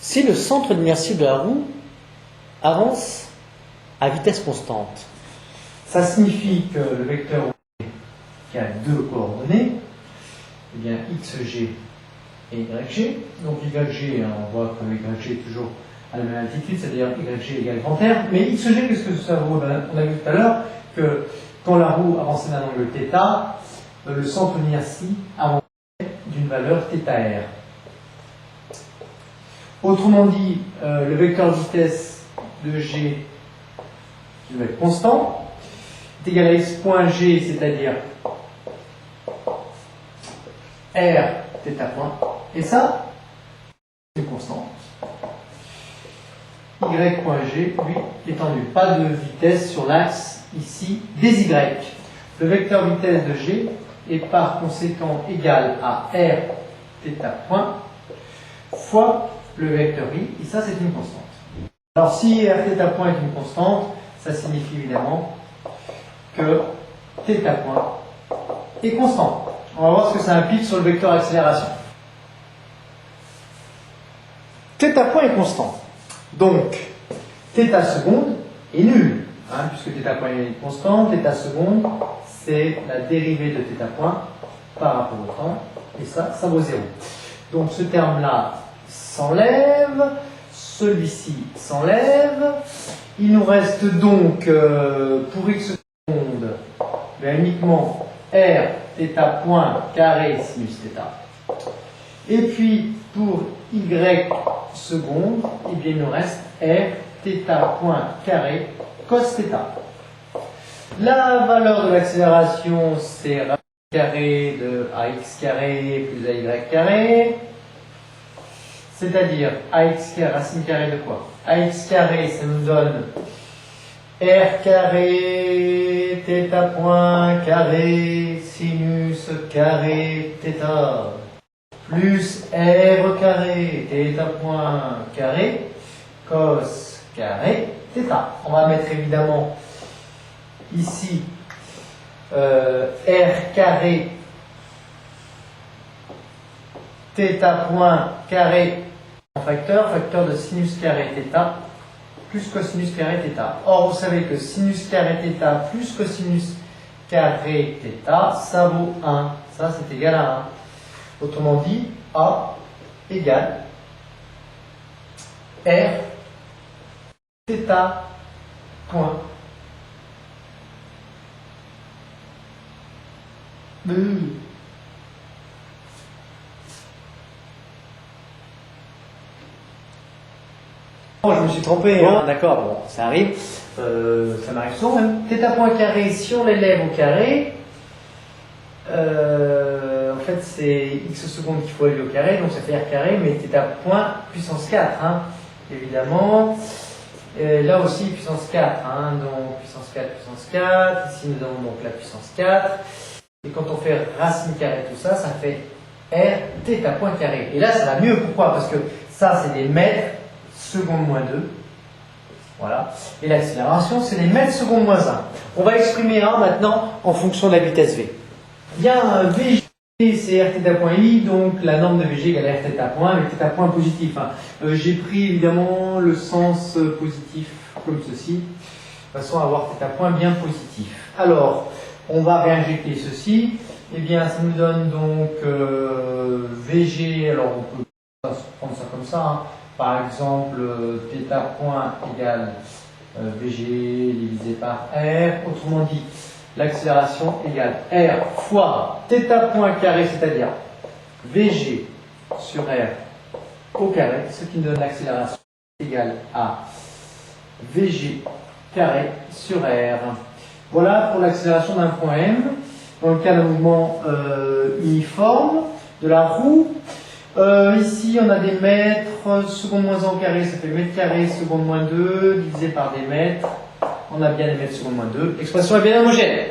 si le centre d'inertie de la roue avance à vitesse constante. Ça signifie que le vecteur qui a deux coordonnées, eh bien xg et yg. Donc yg, on voit que yg est toujours à la même altitude, c'est-à-dire yg égale grand R. Mais xg, qu'est-ce que ça vaut? On a vu tout à l'heure que quand la roue avançait d'un angle θ, le centre d'inertie avançait d'une valeur θr. Autrement dit, le vecteur vitesse de g qui doit être constant est égal à x point g, c'est-à-dire r θ point. Et ça, c'est une constante. Y point g, lui, étant nul. Pas de vitesse sur l'axe ici des y. Le vecteur vitesse de g est par conséquent égal à r θ point fois le vecteur i, et ça c'est une constante. Alors si r θ point est une constante, ça signifie évidemment que θ point est constant. On va voir ce que ça implique sur le vecteur accélération. Θ point est constant. Donc, θ seconde est nul, puisque θ point est constant. θ seconde, c'est la dérivée de θ point par rapport au temps, et ça vaut 0. Donc ce terme-là s'enlève, celui-ci s'enlève. Il nous reste donc, pour x seconde, uniquement r θ point carré sinus θ. Et puis, pour y seconde, eh bien, il nous reste r θ point carré cos θ. La valeur de l'accélération, c'est racine carrée de ax carré plus ay carré. C'est-à-dire ax carré, racine carrée de quoi? Ax carré, ça nous donne r carré θ point carré sinus carré θ plus r carré θ point carré cos carré θ. On va mettre évidemment ici r carré θ point carré en facteur de sinus carré θ plus cosinus carré θ. Or, vous savez que sinus carré θ plus cosinus carré θ, ça vaut 1. Ça, c'est égal à 1. Autrement dit, A égale R θ point Oh, je me suis trompé, bon, d'accord, bon, ça arrive. Ça m'arrive souvent même. θ point carré, si on l'élève au carré, en fait c'est x secondes qu'il faut élever au carré, donc ça fait r carré, mais θ point puissance 4, évidemment. Là aussi puissance 4, donc puissance 4, puissance 4. Ici nous avons donc la puissance 4. Et quand on fait racine carrée tout ça, ça fait r θ point carré. Et là ça va mieux, pourquoi? Parce que ça c'est des mètres seconde moins 2. Voilà. Et l'accélération, c'est les mètres seconde moins 1. On va exprimer A maintenant en fonction de la vitesse V. Bien, VG, c'est rθ point i, donc la norme de VG égale rθ point, avec θ point positif. J'ai pris évidemment le sens positif, comme ceci, de façon à avoir θ point bien positif. Alors, on va réinjecter ceci. Eh bien, ça nous donne donc VG, alors on peut prendre ça comme ça, Par exemple, θ point égale VG divisé par R. Autrement dit, l'accélération égale R fois θ point carré, c'est-à-dire VG sur R au carré, ce qui nous donne l'accélération égale à VG carré sur R. Voilà pour l'accélération d'un point M. Dans le cas d'un mouvement uniforme de la roue, ici on a des mètres, seconde moins 1 au carré, ça fait mètre carré, seconde moins 2, divisé par des mètres. On a bien des mètres seconde moins 2. L'expression est bien homogène.